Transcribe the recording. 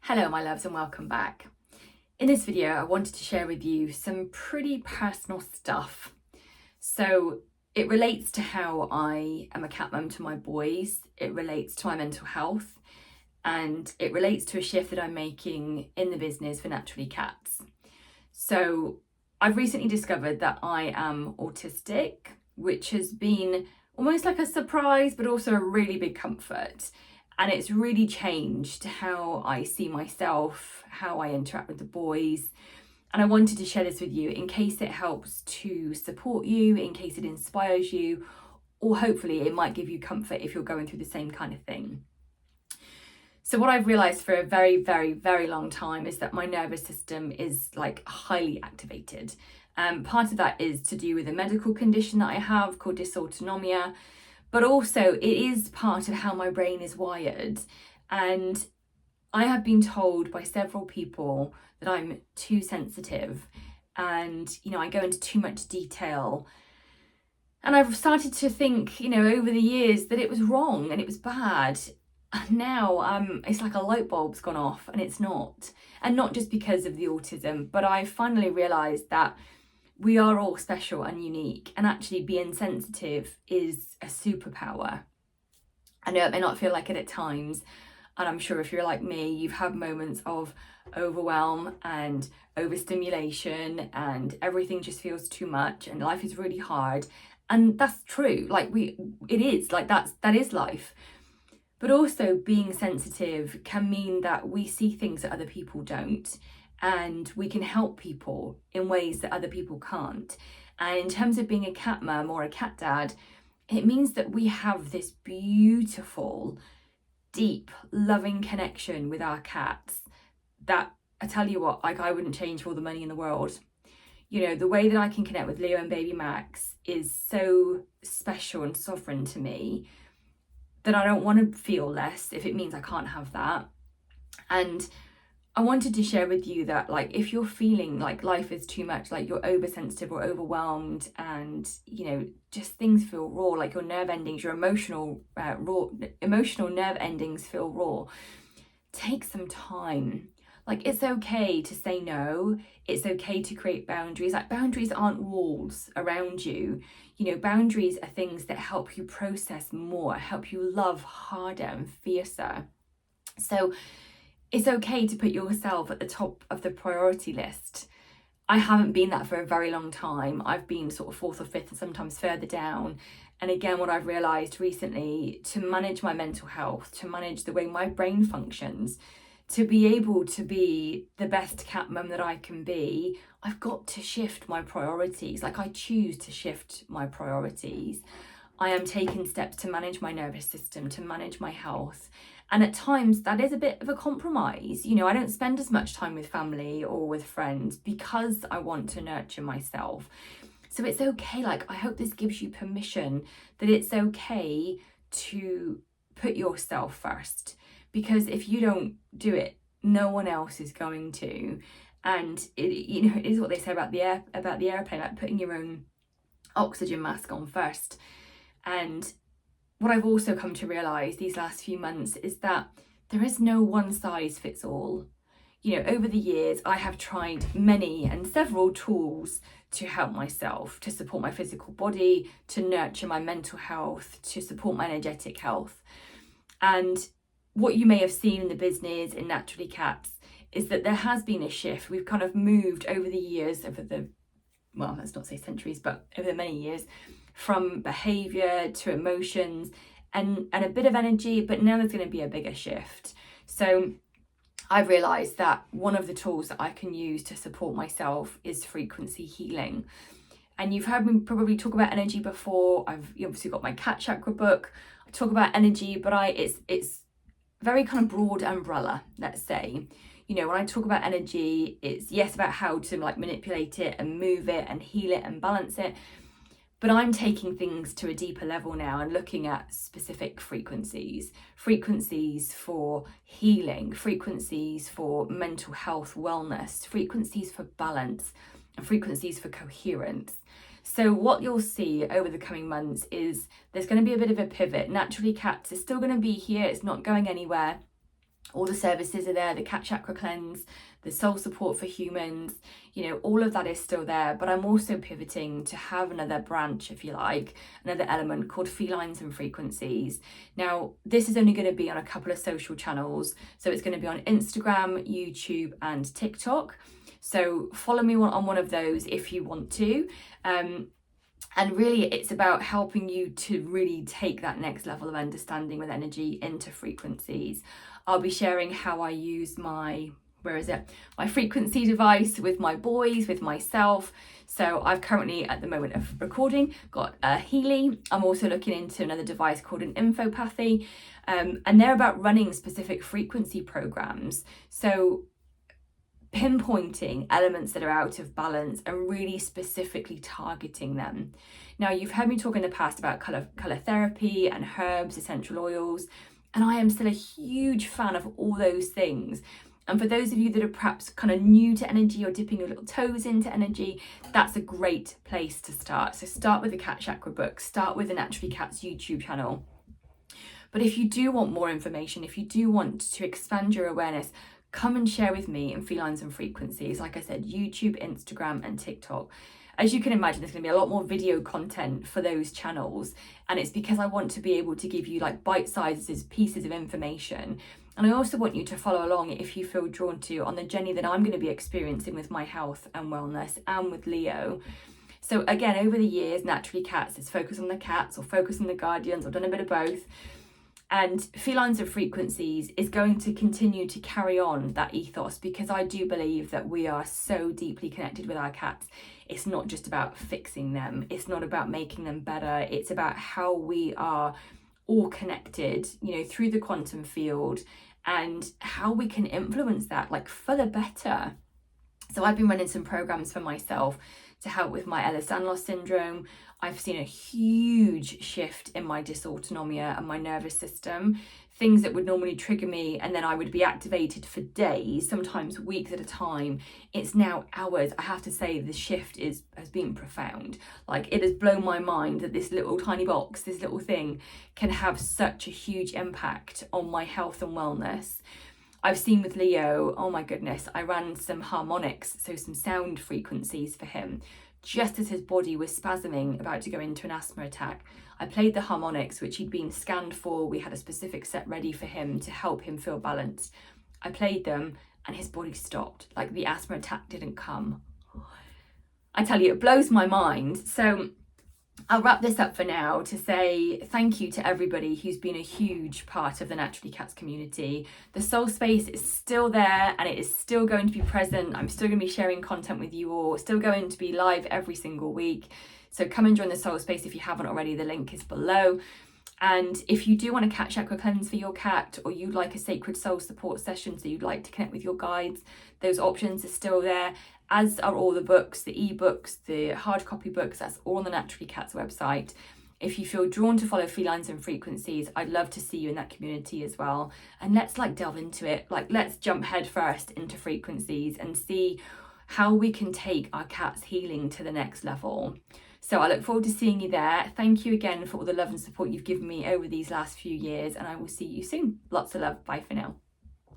Hello my loves and welcome back. In this video I wanted to share with you some pretty personal stuff. So it relates to how I am a cat mum to my boys, it relates to my mental health, and it relates to a shift that I'm making in the business for Naturally Cats. So I've recently discovered that I am autistic, which has been almost like a surprise but also a really big comfort. And it's really changed how I see myself, how I interact with the boys. And I wanted to share this with you in case it helps to support you, in case it inspires you, or hopefully it might give you comfort if you're going through the same kind of thing. So what I've realized for a very, very, very long time is that my nervous system is like highly activated. Part of that is to do with a medical condition that I have called dysautonomia. But also it is part of how my brain is wired. And I have been told by several people that I'm too sensitive and, I go into too much detail. And I've started to think, over the years that it was wrong and it was bad. And now it's like a light bulb's gone off and it's not. And not just because of the autism, but I finally realised that we are all special and unique, and actually being sensitive is a superpower. I know it may not feel like it at times, and I'm sure if you're like me, you've had moments of overwhelm and overstimulation and everything just feels too much and life is really hard. And that's true, that is life. But also being sensitive can mean that we see things that other people don't, and we can help people in ways that other people can't. And in terms of being a cat mum or a cat dad, it means that we have this beautiful, deep, loving connection with our cats that, I tell you what, I wouldn't change for all the money in the world. The way that I can connect with Leo and baby Max is so special and sovereign to me that I don't want to feel less if it means I can't have that. And I wanted to share with you that, if you're feeling like life is too much, like you're oversensitive or overwhelmed and, just things feel raw, like your nerve endings, your emotional nerve endings feel raw, take some time. It's okay to say no. It's okay to create boundaries. Boundaries aren't walls around you. Boundaries are things that help you process more, help you love harder and fiercer. So it's okay to put yourself at the top of the priority list. I haven't been that for a very long time. I've been sort of fourth or fifth and sometimes further down. And again, what I've realised recently, to manage my mental health, to manage the way my brain functions, to be able to be the best cat mum that I can be, I've got to shift my priorities. I choose to shift my priorities. I am taking steps to manage my nervous system, to manage my health. And at times that is a bit of a compromise. I don't spend as much time with family or with friends because I want to nurture myself. So it's okay. I hope this gives you permission that it's okay to put yourself first, because if you don't do it, no one else is going to. And it is what they say about the airplane, like putting your own oxygen mask on first. And what I've also come to realise these last few months is that there is no one size fits all. Over the years, I have tried many and several tools to help myself, to support my physical body, to nurture my mental health, to support my energetic health. And what you may have seen in the business in Naturally Cats is that there has been a shift. We've kind of moved over the years, let's not say centuries, but over the many years, from behaviour to emotions and a bit of energy, but now there's going to be a bigger shift. So I've realised that one of the tools that I can use to support myself is frequency healing. And you've heard me probably talk about energy before. I've obviously got my cat chakra book. I talk about energy, but it's very kind of broad umbrella, let's say. When I talk about energy, it's yes about how to manipulate it and move it and heal it and balance it. But I'm taking things to a deeper level now and looking at specific frequencies for healing, frequencies for mental health, wellness, frequencies for balance, and frequencies for coherence. So what you'll see over the coming months is there's going to be a bit of a pivot. Naturally Cats is still going to be here. It's not going anywhere. All the services are there, the cat chakra cleanse, the soul support for humans, you know, all of that is still there. But I'm also pivoting to have another branch, if you like, another element called felines and frequencies. Now, this is only going to be on a couple of social channels. So it's going to be on Instagram, YouTube, and TikTok. So follow me on one of those if you want to. And really, it's about helping you to really take that next level of understanding with energy into frequencies. I'll be sharing how I use my frequency device with my boys, with myself. So I've currently, at the moment of recording, got a Healy. I'm also looking into another device called an Infopathy. And they're about running specific frequency programs. So pinpointing elements that are out of balance and really specifically targeting them. Now, you've heard me talk in the past about color therapy and herbs, essential oils, and I am still a huge fan of all those things. And for those of you that are perhaps kind of new to energy or dipping your little toes into energy, that's a great place to start. So start with the Cat Chakra book, start with the Naturally Cats YouTube channel. But if you do want more information, if you do want to expand your awareness, come and share with me in Felines and Frequencies. Like I said, YouTube, Instagram, and TikTok. As you can imagine, there's going to be a lot more video content for those channels. And it's because I want to be able to give you like bite sizes, pieces of information. And I also want you to follow along if you feel drawn to on the journey that I'm going to be experiencing with my health and wellness and with Leo. So again, over the years, Naturally Cats is focused on the cats or focus on the guardians. I've done a bit of both. And Felines and Frequencies is going to continue to carry on that ethos, because I do believe that we are so deeply connected with our cats. It's not just about fixing them. It's not about making them better. It's about how we are all connected, you know, through the quantum field, and how we can influence that like for the better. So I've been running some programs for myself to help with my Ehlers-Danlos syndrome. I've seen a huge shift in my dysautonomia and my nervous system. Things that would normally trigger me and then I would be activated for days, sometimes weeks at a time. It's now hours. I have to say the shift has been profound. Like, it has blown my mind that this little tiny box, this little thing, can have such a huge impact on my health and wellness. I've seen with Leo, oh my goodness, I ran some harmonics, so some sound frequencies for him. Just as his body was spasming, about to go into an asthma attack, I played the harmonics, which he'd been scanned for. We had a specific set ready for him to help him feel balanced. I played them and his body stopped, like the asthma attack didn't come. I tell you, it blows my mind. So I'll wrap this up for now to say thank you to everybody who's been a huge part of the Naturally Cats community. The soul space is still there and it is still going to be present. I'm still going to be sharing content with you all, still going to be live every single week. So come and join the soul space if you haven't already. The link is below. And if you do want a cat chakra cleanse for your cat, or you'd like a sacred soul support session, so you'd like to connect with your guides, those options are still there, as are all the books, the ebooks, the hard copy books. That's all on the Naturally Cats website. If you feel drawn to follow Felines and Frequencies, I'd love to see you in that community as well. And let's delve into it. Let's jump head first into frequencies and see how we can take our cat's healing to the next level. So I look forward to seeing you there. Thank you again for all the love and support you've given me over these last few years, and I will see you soon. Lots of love. Bye for now.